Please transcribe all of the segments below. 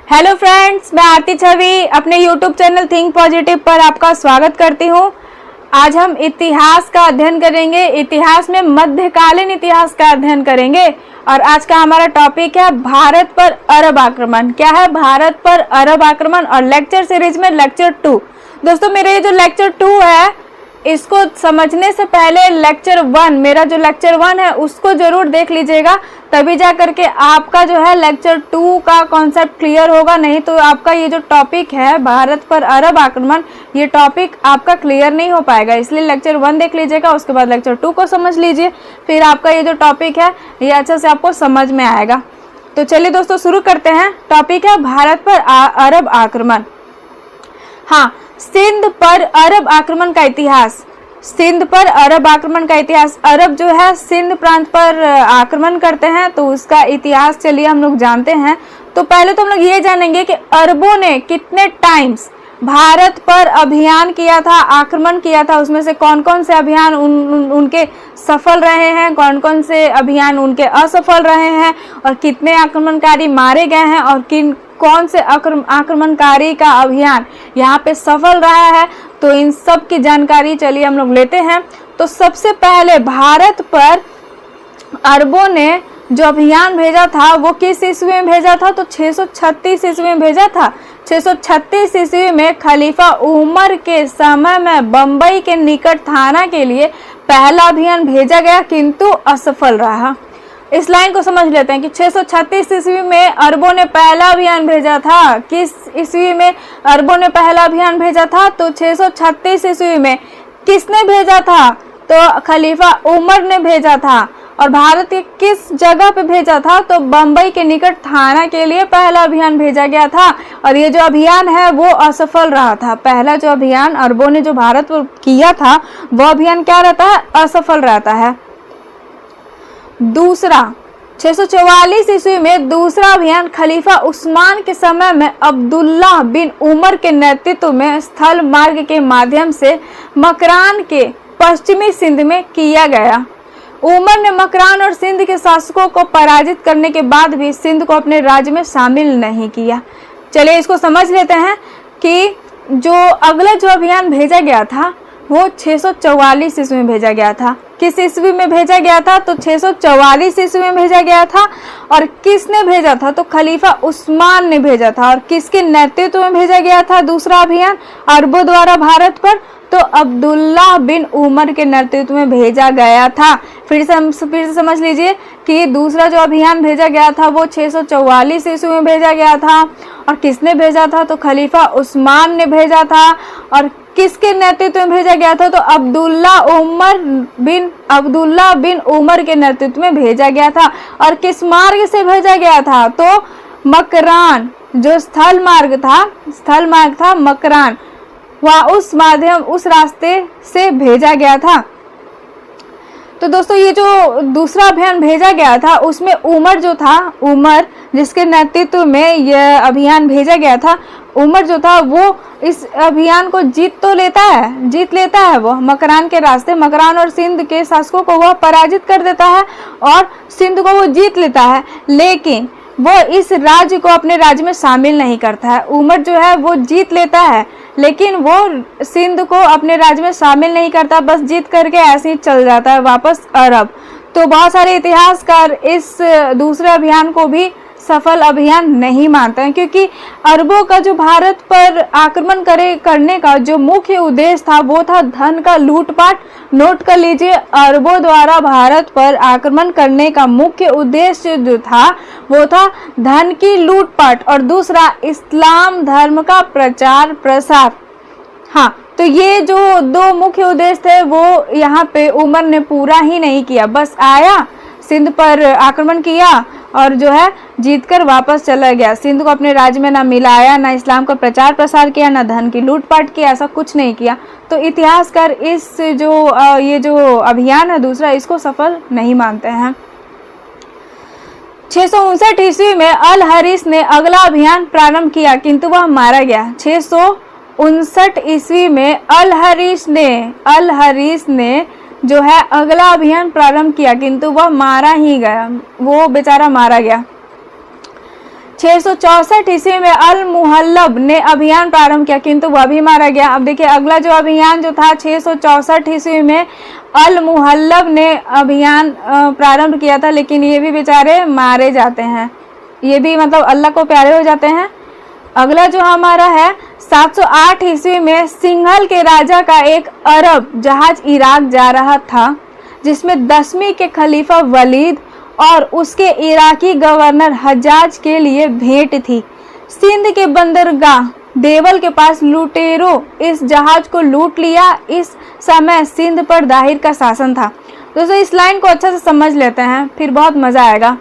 Hello friends, मैं आरती छवि अपने YouTube channel think positive पर आपका स्वागत करती हूँ। आज हम इतिहास का अध्ययन करेंगे। इतिहास में मध्यकालीन इतिहास का अध्ययन करेंगे और आज का हमारा टॉपिक है भारत पर अरब आक्रमण। क्या है? भारत पर अरब आक्रमण और लेक्चर सीरीज में लेक्चर 2। दोस्तों, मेरे ये जो लेक्चर 2 है इसको समझने से पहले लेक्चर 1, मेरा जो लेक्चर 1 है उसको जरूर देख लीजिएगा, तभी जा करके आपका जो है लेक्चर 2 का कॉन्सेप्ट क्लियर होगा। नहीं तो आपका ये जो टॉपिक है भारत पर अरब आक्रमण, ये टॉपिक आपका क्लियर नहीं हो पाएगा। इसलिए लेक्चर 1 देख लीजिएगा, उसके बाद लेक्चर 2 को समझ लीजिए, फिर आपका ये जो टॉपिक है ये अच्छे से आपको समझ में आएगा। तो चलिए दोस्तों, शुरू करते हैं। टॉपिक है भारत पर अरब आक्रमण। हाँ, सिंध पर अरब आक्रमण का इतिहास। सिंध पर अरब आक्रमण का इतिहास। अरब जो है सिंध प्रांत पर आक्रमण करते हैं, तो उसका इतिहास चलिए हम लोग जानते हैं। तो पहले तो हम लोग ये जानेंगे कि अरबों ने कितने टाइम्स भारत पर अभियान किया था, आक्रमण किया था। उसमें से कौन कौन से अभियान उनके सफल रहे हैं, कौन कौन से अभियान उनके असफल रहे हैं, और कितने आक्रमणकारी मारे गए हैं, और कौन से आक्रमणकारी का अभियान यहाँ पे सफल रहा है। तो इन सब की जानकारी चलिए हम लोग लेते हैं। तो सबसे पहले भारत पर अरबों ने जो अभियान भेजा था वो किस ईस्वी में भेजा था? तो 636 ईस्वी में भेजा था। 636 ईस्वी में खलीफा उमर के समय में बंबई के निकट थाना के लिए पहला अभियान भेजा गया, किंतु असफल रहा। इस लाइन को समझ लेते हैं कि 636 ईस्वी में अरबों ने पहला अभियान भेजा था। किस ईस्वी में अरबों ने पहला अभियान भेजा था? तो 636 ईस्वी में। किसने भेजा था? तो खलीफा उमर ने भेजा था। और भारत के किस जगह पे भेजा था? तो बंबई के निकट थाना के लिए पहला अभियान भेजा गया था। और ये जो अभियान है वो असफल रहा था। पहला जो अभियान अरबों ने जो भारत पर किया था वो अभियान क्या रहता है? असफल रहता है। दूसरा, 644 ईस्वी में दूसरा अभियान खलीफा उस्मान के समय में अब्दुल्ला बिन उमर के नेतृत्व में स्थल मार्ग के माध्यम से मकरान के पश्चिमी सिंध में किया गया। उमर ने मकरान और सिंध के शासकों को पराजित करने के बाद भी सिंध को अपने राज्य में शामिल नहीं किया। चलिए इसको समझ लेते हैं कि जो अगला जो अभियान भेजा गया था वो 644 ईस्वी में भेजा गया था। किस ईस्वी में भेजा गया था? तो 644 ईस्वी में भेजा गया था। और किसने भेजा था? तो खलीफा उस्मान ने भेजा था। और किसके नेतृत्व में भेजा गया था दूसरा अभियान अरबों द्वारा भारत पर? तो अब्दुल्ला बिन उमर के नेतृत्व में भेजा गया था। फिर से समझ लीजिए कि दूसरा जो अभियान भेजा गया था वो 644 ईस्वी में भेजा गया था। और किसने भेजा था? तो खलीफा उस्मान ने भेजा था। और किसके नेतृत्व में भेजा गया था? तो अब्दुल्ला बिन उमर के नेतृत्व में भेजा गया था। और किस मार्ग से भेजा गया था? तो मकरान, जो स्थल मार्ग था मकरान, उस रास्ते से भेजा गया था। तो दोस्तों, ये जो दूसरा अभियान भेजा गया था उसमें उमर जिसके नेतृत्व में यह अभियान भेजा गया था, उमर जो था वो इस अभियान को जीत लेता है। वो मकरान के रास्ते, मकरान और सिंध के शासकों को वह पराजित कर देता है और सिंध को वो जीत लेता है, लेकिन वो इस राज्य को अपने राज्य में शामिल नहीं करता है। उमर जो है वो जीत लेता है, लेकिन वो सिंध को अपने राज्य में शामिल नहीं करता, बस जीत करके ऐसे ही चल जाता है वापस अरब। तो बहुत सारे इतिहासकार इस दूसरे अभियान को भी सफल अभियान नहीं मानते हैं, क्योंकि अरबों का जो भारत पर आक्रमण करने का जो मुख्य उद्देश्य था वो था धन का लूटपाट। नोट कर लीजिए, अरबों द्वारा भारत पर आक्रमण करने का मुख्य उद्देश्य जो था वो था धन की लूटपाट और दूसरा इस्लाम धर्म का प्रचार प्रसार। हाँ, तो ये जो दो मुख्य उद्देश्य थे वो यहाँ पे उमर ने पूरा ही नहीं किया। बस आया, सिंध पर आक्रमण किया और जो है जीतकर वापस चला गया। सिंध को अपने राज्य में ना मिलाया, ना इस्लाम का प्रचार प्रसार किया, ना धन की लूटपाट किया, ऐसा कुछ नहीं किया। तो इतिहासकार ये जो अभियान है दूसरा, इसको सफल नहीं मानते हैं। 659 ईस्वी में अल हरीस ने अगला अभियान प्रारंभ किया, किंतु वह मारा गया। 659 ईस्वी में अल हरीस ने जो है अगला अभियान प्रारंभ किया, किंतु वह मारा ही गया, वो बेचारा मारा गया। 664 ईस्वी में अल मुहल्लब ने अभियान प्रारंभ किया, किंतु वह भी मारा गया। अब देखिए अगला जो अभियान जो था 664 ईस्वी में अल मुहल्लब ने अभियान प्रारंभ किया था, लेकिन ये भी बेचारे मारे जाते हैं, ये भी मतलब अल्लाह को प्यारे हो जाते हैं। अगला जो हमारा है 708 ईस्वी में सिंघल के राजा का एक अरब जहाज इराक जा रहा था, जिसमें 10वीं के खलीफा वलीद और उसके इराकी गवर्नर हज्जाज के लिए भेंट थी। सिंध के बंदरगाह देवल के पास लुटेरों इस जहाज को लूट लिया। इस समय सिंध पर दाहिर का शासन था। दोस्तों इस लाइन को अच्छा से समझ लेते हैं, फिर बहुत मजा आएगा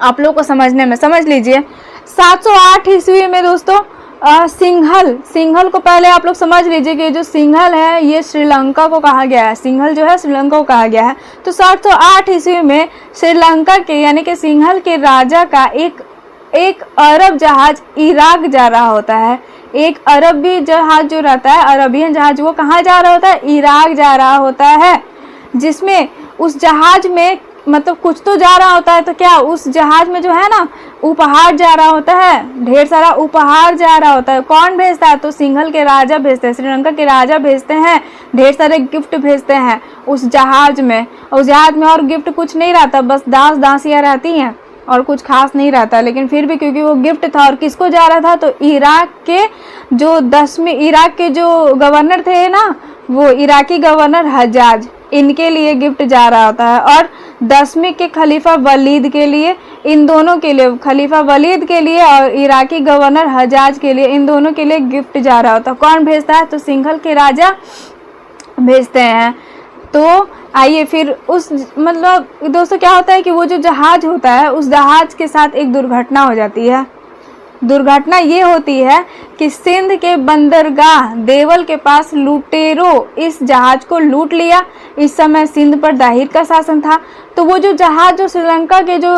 आप लोग को समझने में। समझ लीजिए 708 ईस्वी में दोस्तों सिंघल को पहले आप लोग समझ लीजिए कि जो सिंघल है ये श्रीलंका को कहा गया है, सिंघल जो है श्रीलंका को कहा गया है। तो 708 ईस्वी में श्रीलंका के यानी कि सिंघल के राजा का एक अरब जहाज इराक जा रहा होता है। एक अरबी जहाज जो रहता है, अरबियन जहाज, वो कहाँ जा रहा होता है? इराक जा रहा होता है, जिसमें उस जहाज में मतलब कुछ तो जा रहा होता है। तो क्या उस जहाज में जो है ना उपहार जा रहा होता है, ढेर सारा उपहार जा रहा होता है। कौन भेजता है? तो सिंघल के राजा भेजते हैं, श्रीलंका के राजा भेजते हैं, ढेर सारे गिफ्ट भेजते हैं उस जहाज में। उस जहाज में और गिफ्ट कुछ नहीं रहता, बस दास दासियाँ रहती हैं और कुछ खास नहीं रहता, लेकिन फिर भी क्योंकि वो गिफ्ट था। और किसको जा रहा था? तो इराक के जो गवर्नर थे ना, वो इराकी गवर्नर हज्जाज, इनके लिए गिफ्ट जा रहा होता है। और 10वीं के खलीफा वलीद के लिए, इन दोनों के लिए, खलीफा वलीद के लिए और इराकी गवर्नर हज्जाज के लिए, इन दोनों के लिए गिफ्ट जा रहा होता है। कौन भेजता है? तो सिंघल के राजा भेजते हैं। तो आइए फिर उस मतलब दोस्तों क्या होता है कि वो जो जहाज होता है, उस जहाज के साथ एक दुर्घटना हो जाती है। दुर्घटना ये होती है कि सिंध के बंदरगाह देवल के पास लुटेरों इस जहाज को लूट लिया। इस समय सिंध पर दाहिर का शासन था। तो वो जो जहाज जो श्रीलंका के जो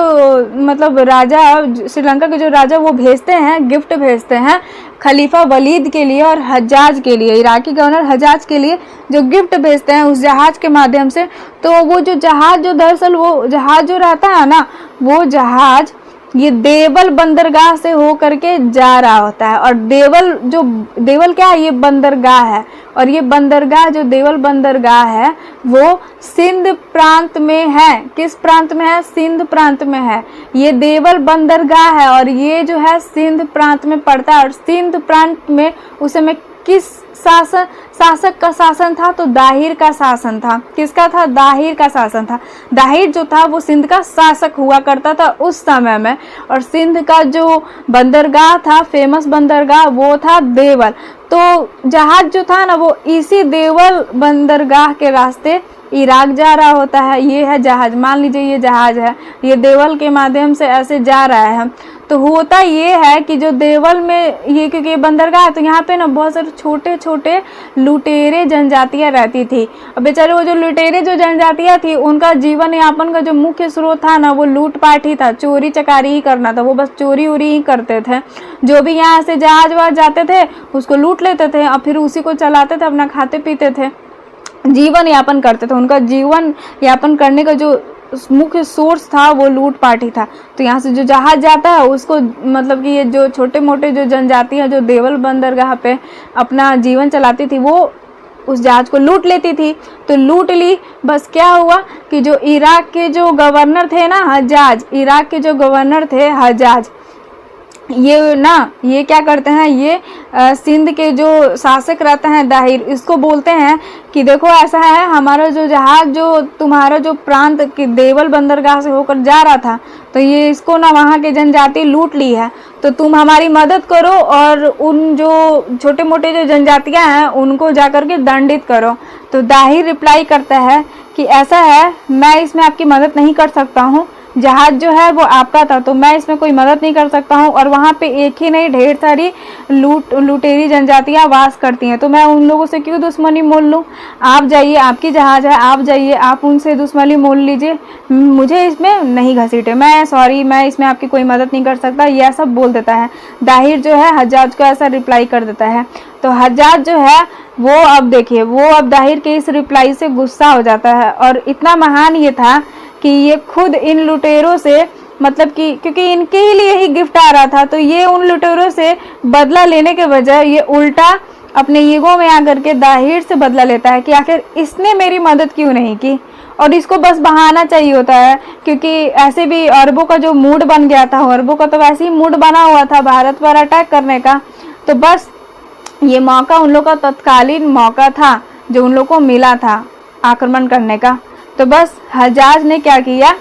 मतलब राजा, श्रीलंका के जो राजा वो भेजते हैं, गिफ्ट भेजते हैं खलीफा वलीद के लिए और हज्जाज के लिए, इराकी गवर्नर हज्जाज के लिए जो गिफ्ट भेजते हैं उस जहाज के माध्यम से। तो वो जो जहाज जो दरअसल वो जहाज जो रहता है ना, वो जहाज ये देवल बंदरगाह से हो करके जा रहा होता है। और देवल क्या है? ये बंदरगाह है। और ये बंदरगाह जो देवल बंदरगाह है वो सिंध प्रांत में है। किस प्रांत में है? सिंध प्रांत में है। ये देवल बंदरगाह है और ये जो है सिंध प्रांत में पड़ता है। और सिंध प्रांत में उस समय किस शासक का शासन था? तो दाहिर का शासन था। किसका था? दाहिर का शासन था। दाहिर जो था वो सिंध का शासक हुआ करता था उस समय में। और सिंध का जो बंदरगाह था, फेमस बंदरगाह, वो था देवल। तो जहाज जो था ना वो इसी देवल बंदरगाह के रास्ते इराक जा रहा होता है। ये है जहाज, मान लीजिए ये जहाज है, ये देवल के माध्यम से ऐसे जा रहा है। तो होता ये है कि जो देवल में ये क्योंकि ये बंदरगाह है, तो यहाँ पे ना बहुत सारे छोटे छोटे लुटेरे जनजातियाँ रहती थी। और बेचारे वो जो लुटेरे जो जनजातियाँ थी, उनका जीवन यापन का जो मुख्य स्रोत था ना वो लूटपाट ही था, चोरी चकारी ही करना था। वो बस चोरी उरी ही करते थे। जो भी यहाँ से जहाज वहाज जाते थे उसको लूट लेते थे और फिर उसी को चलाते थे, अपना खाते पीते थे, जीवन यापन करते थे। उनका जीवन यापन करने का जो मुख्य सोर्स था वो लूटपाट ही था। तो यहाँ से जो जहाज जाता है उसको मतलब कि ये जो छोटे मोटे जो जनजाति है जो देवल बंदरगाह पे अपना जीवन चलाती थी, वो उस जहाज को लूट लेती थी। तो लूट ली, बस क्या हुआ कि जो इराक के जो गवर्नर थे ना हज्जाज, इराक के जो गवर्नर थे हज्जाज, ये क्या करते हैं, ये सिंध के जो शासक रहते हैं दाहिर, इसको बोलते हैं कि देखो ऐसा है, हमारा जो जहाज जो तुम्हारा जो प्रांत की देवल बंदरगाह से होकर जा रहा था, तो ये इसको ना वहाँ के जनजाति लूट ली है, तो तुम हमारी मदद करो और उन जो छोटे मोटे जो जनजातियाँ हैं उनको जाकर के दंडित करो। तो दाहिर रिप्लाई करता है कि ऐसा है, मैं इसमें आपकी मदद नहीं कर सकता हूँ, जहाज जो है वो आपका था तो मैं इसमें कोई मदद नहीं कर सकता हूँ। और वहाँ पे एक ही नहीं ढेर सारी लुटेरी जनजातियाँ वास करती हैं, तो मैं उन लोगों से क्यों दुश्मनी मोल लूँ। आप जाइए, आपकी जहाज है, आप जाइए, आप उनसे दुश्मनी मोल लीजिए, मुझे इसमें नहीं घसीटे, मैं सॉरी, मैं इसमें आपकी कोई मदद नहीं कर सकता, यह सब बोल देता है। दाहिर जो है हज्जाज को ऐसा रिप्लाई कर देता है। तो हज्जाज जो है वो अब देखिए, वो अब दाहिर के इस रिप्लाई से गुस्सा हो जाता है। और इतना महान ये था कि ये खुद इन लुटेरों से मतलब कि क्योंकि इनके ही लिए ही गिफ्ट आ रहा था, तो ये उन लुटेरों से बदला लेने के बजाय ये उल्टा अपने ईगो में आकर के दाहिर से बदला लेता है कि आखिर इसने मेरी मदद क्यों नहीं की, और इसको बस बहाना चाहिए होता है। क्योंकि ऐसे भी अरबों का जो मूड बन गया था, अरबों का तो वैसे ही मूड बना हुआ था भारत पर अटैक करने का, तो बस ये मौका उन लोग का तत्कालीन मौका था जो उन लोग को मिला था आक्रमण करने का। तो बस हज्जाज ने क्या किया,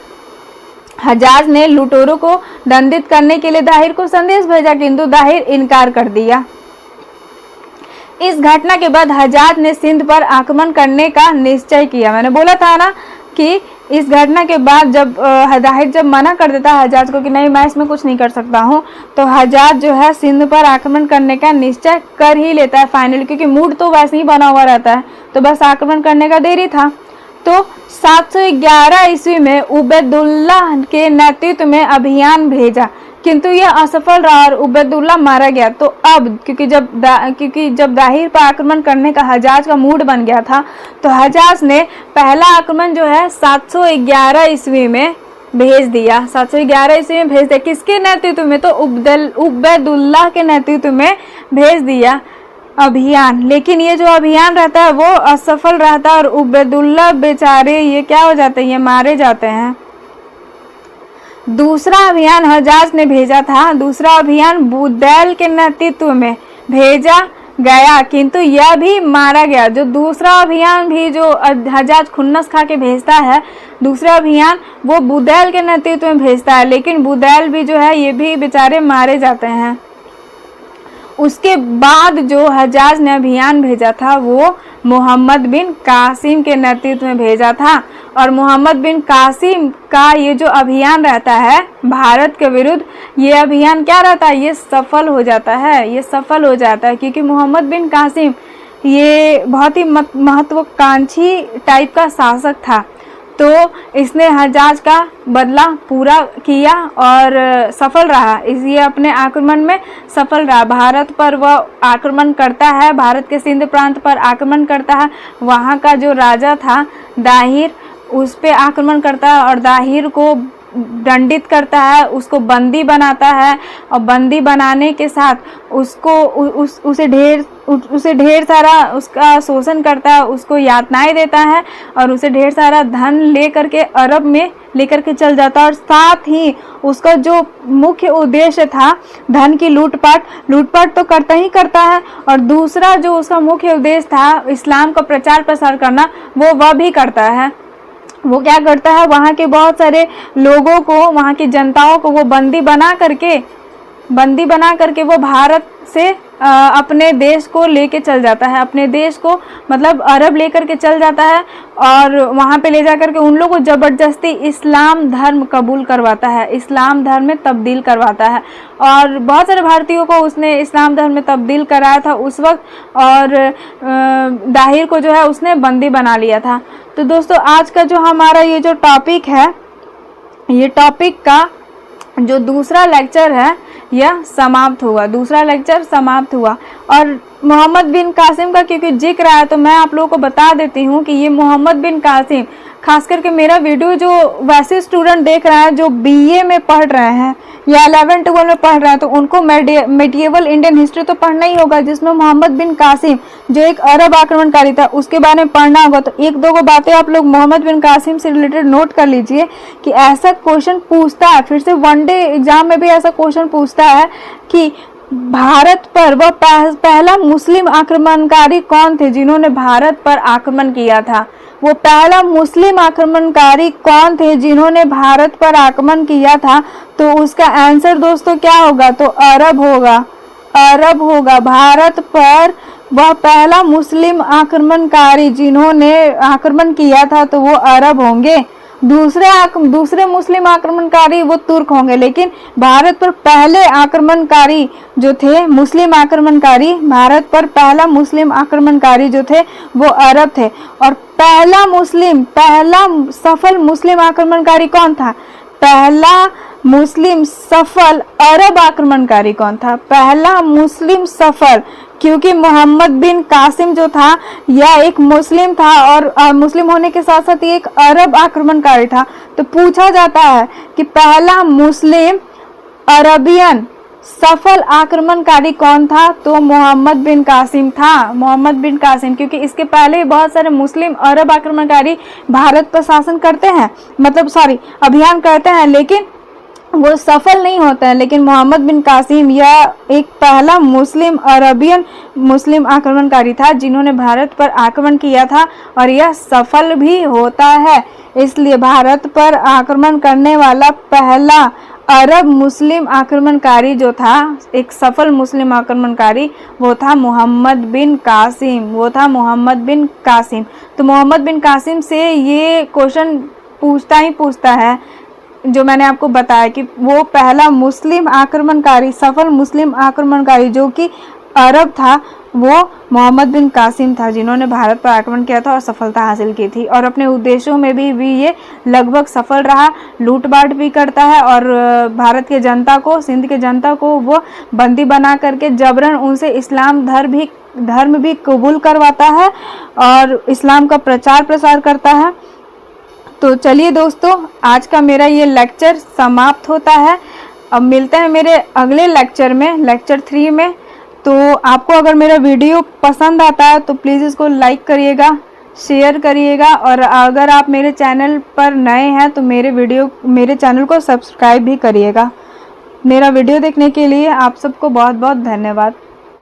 हज्जाज ने लुटेरों को दंडित करने के लिए दाहिर को संदेश भेजा, किंतु दाहिर इनकार कर दिया। इस घटना के बाद हज्जाज ने सिंध पर आक्रमण करने का निश्चय किया। मैंने बोला था ना कि इस घटना के बाद जब दाहिर जब मना कर देता है हज्जाज को कि नहीं मैं इसमें कुछ नहीं कर सकता हूँ, तो हज्जाज जो है सिंध पर आक्रमण करने का निश्चय कर ही लेता है फाइनली, क्योंकि मूड तो वैसे ही बना हुआ रहता है, तो बस आक्रमण करने का देरी था। तो 711 ईस्वी में उबैदुल्लाह के नेतृत्व में अभियान भेजा, किंतु यह असफल रहा और उबैदुल्लाह मारा गया। तो अब क्योंकि जब दाहिर पर आक्रमण करने का हज्जाज का मूड बन गया था, तो हज्जाज ने पहला आक्रमण जो है 711 ईस्वी में भेज दिया। 711 ईस्वी में भेज दिया, किसके नेतृत्व में, तो उबैदुल्लाह के नेतृत्व में भेज दिया अभियान। लेकिन ये जो अभियान रहता है वो असफल रहता है और उबैदुल्लाह बेचारे ये क्या हो जाते हैं, ये मारे जाते हैं। दूसरा अभियान हज्जाज ने भेजा था, दूसरा अभियान बुदैल के नेतृत्व में भेजा गया, किंतु यह भी मारा गया। जो दूसरा अभियान भी जो हज्जाज खुन्नस खा के भेजता है, दूसरा अभियान वो बुदैल के नेतृत्व में भेजता है, लेकिन बुदैल भी जो है ये भी बेचारे मारे जाते हैं। उसके बाद जो हज्जाज ने अभियान भेजा था वो मोहम्मद बिन कासिम के नेतृत्व में भेजा था, और मोहम्मद बिन कासिम का ये जो अभियान रहता है भारत के विरुद्ध, ये अभियान क्या रहता है, ये सफल हो जाता है, ये सफल हो जाता है, क्योंकि मोहम्मद बिन कासिम ये बहुत ही महत्वाकांक्षी टाइप का शासक था। तो इसने हज्जाज का बदला पूरा किया और सफल रहा, इसलिए अपने आक्रमण में सफल रहा। भारत पर वह आक्रमण करता है, भारत के सिंध प्रांत पर आक्रमण करता है, वहाँ का जो राजा था दाहिर उस पे आक्रमण करता है और दाहिर को दंडित करता है, उसको बंदी बनाता है, और बंदी बनाने के साथ उसको उसे ढेर सारा उसका शोषण करता है, उसको यातनाएं देता है और उसे ढेर सारा धन ले करके अरब में लेकर के चल जाता है। और साथ ही उसका जो मुख्य उद्देश्य था धन की लूटपाट तो करता ही करता है, और दूसरा जो उसका मुख्य उद्देश्य था इस्लाम का प्रचार प्रसार करना, वह भी करता है। वो क्या करता है, वहाँ के बहुत सारे लोगों को, वहाँ की जनताओं को वो बंदी बना करके वो भारत से अपने देश को लेके चल जाता है, अपने देश को मतलब अरब लेकर के चल जाता है, और वहाँ पे ले जा करके उन लोगों को ज़बरदस्ती इस्लाम धर्म कबूल करवाता है, इस्लाम धर्म में तब्दील करवाता है। और बहुत सारे भारतीयों को उसने इस्लाम धर्म में तब्दील कराया था उस वक्त, और दाहिर को जो है उसने बंदी बना लिया था। तो दोस्तों आज का जो हमारा ये जो टॉपिक है, ये टॉपिक का जो दूसरा लेक्चर है यह समाप्त हुआ, दूसरा लेक्चर समाप्त हुआ। और मोहम्मद बिन कासिम का क्योंकि जिक्र आया तो मैं आप लोगों को बता देती हूँ कि ये मोहम्मद बिन कासिम, खास करके मेरा वीडियो जो वैसे स्टूडेंट देख रहा है जो बीए में पढ़ रहे हैं या 11-12 में पढ़ रहे हैं, तो उनको मेडिएवल इंडियन हिस्ट्री तो पढ़ना ही होगा, जिसमें मोहम्मद बिन कासिम जो एक अरब आक्रमणकारी था उसके बारे में पढ़ना होगा। तो एक दो बातें आप लोग मोहम्मद बिन कासिम से रिलेटेड नोट कर लीजिए कि ऐसा क्वेश्चन पूछता है, फिर से वनडे एग्जाम में भी ऐसा क्वेश्चन पूछता है कि भारत पर वह पहला मुस्लिम आक्रमणकारी कौन थे जिन्होंने भारत पर आक्रमण किया था। वो पहला मुस्लिम आक्रमणकारी कौन थे जिन्होंने भारत पर आक्रमण किया था, तो उसका आंसर दोस्तों क्या होगा, तो अरब होगा, अरब होगा। भारत पर वह पहला मुस्लिम आक्रमणकारी जिन्होंने आक्रमण किया था तो वो अरब होंगे। दूसरे मुस्लिम आक्रमणकारी वो तुर्क होंगे, लेकिन भारत पर पहले आक्रमणकारी जो थे मुस्लिम आक्रमणकारी, भारत पर पहला मुस्लिम आक्रमणकारी जो थे वो अरब थे। और पहला सफल मुस्लिम आक्रमणकारी कौन था, पहला मुस्लिम सफल अरब आक्रमणकारी कौन था? पहला मुस्लिम सफल, क्योंकि मोहम्मद बिन कासिम जो था यह एक मुस्लिम था और मुस्लिम होने के साथ साथ ये एक अरब आक्रमणकारी था। तो पूछा जाता है कि पहला मुस्लिम अरबियन सफल आक्रमणकारी कौन था? तो मोहम्मद बिन कासिम था, मोहम्मद बिन कासिम। क्योंकि इसके पहले बहुत सारे मुस्लिम अरब आक्रमणकारी भारत पर शासन करते हैं, मतलब अभियान करते हैं, लेकिन वो सफल नहीं होता है। लेकिन मोहम्मद बिन कासिम यह एक पहला मुस्लिम अरबियन मुस्लिम आक्रमणकारी था जिन्होंने भारत पर आक्रमण किया था और यह सफल भी होता है। इसलिए भारत पर आक्रमण करने वाला पहला अरब मुस्लिम आक्रमणकारी जो था, एक सफल मुस्लिम आक्रमणकारी, वो था मोहम्मद बिन कासिम, वो था मोहम्मद बिन कासिम। तो मोहम्मद बिन कासिम से ये क्वेश्चन पूछता है जो मैंने आपको बताया कि वो पहला मुस्लिम आक्रमणकारी, सफल मुस्लिम आक्रमणकारी जो कि अरब था, वो मोहम्मद बिन कासिम था जिन्होंने भारत पर आक्रमण किया था और सफलता हासिल की थी। और अपने उद्देश्यों में भी ये लगभग सफल रहा। लूटपाट भी करता है और भारत के जनता को, सिंध के जनता को वो बंदी बना करके जबरन उनसे इस्लाम धर्म भी कबूल करवाता है और इस्लाम का प्रचार प्रसार करता है। तो चलिए दोस्तों, आज का मेरा ये लेक्चर समाप्त होता है। अब मिलते हैं मेरे अगले लेक्चर में, लेक्चर 3 में। तो आपको अगर मेरा वीडियो पसंद आता है तो प्लीज़ इसको लाइक करिएगा, शेयर करिएगा और अगर आप मेरे चैनल पर नए हैं तो मेरे चैनल को सब्सक्राइब भी करिएगा। मेरा वीडियो देखने के लिए आप सबको बहुत बहुत धन्यवाद।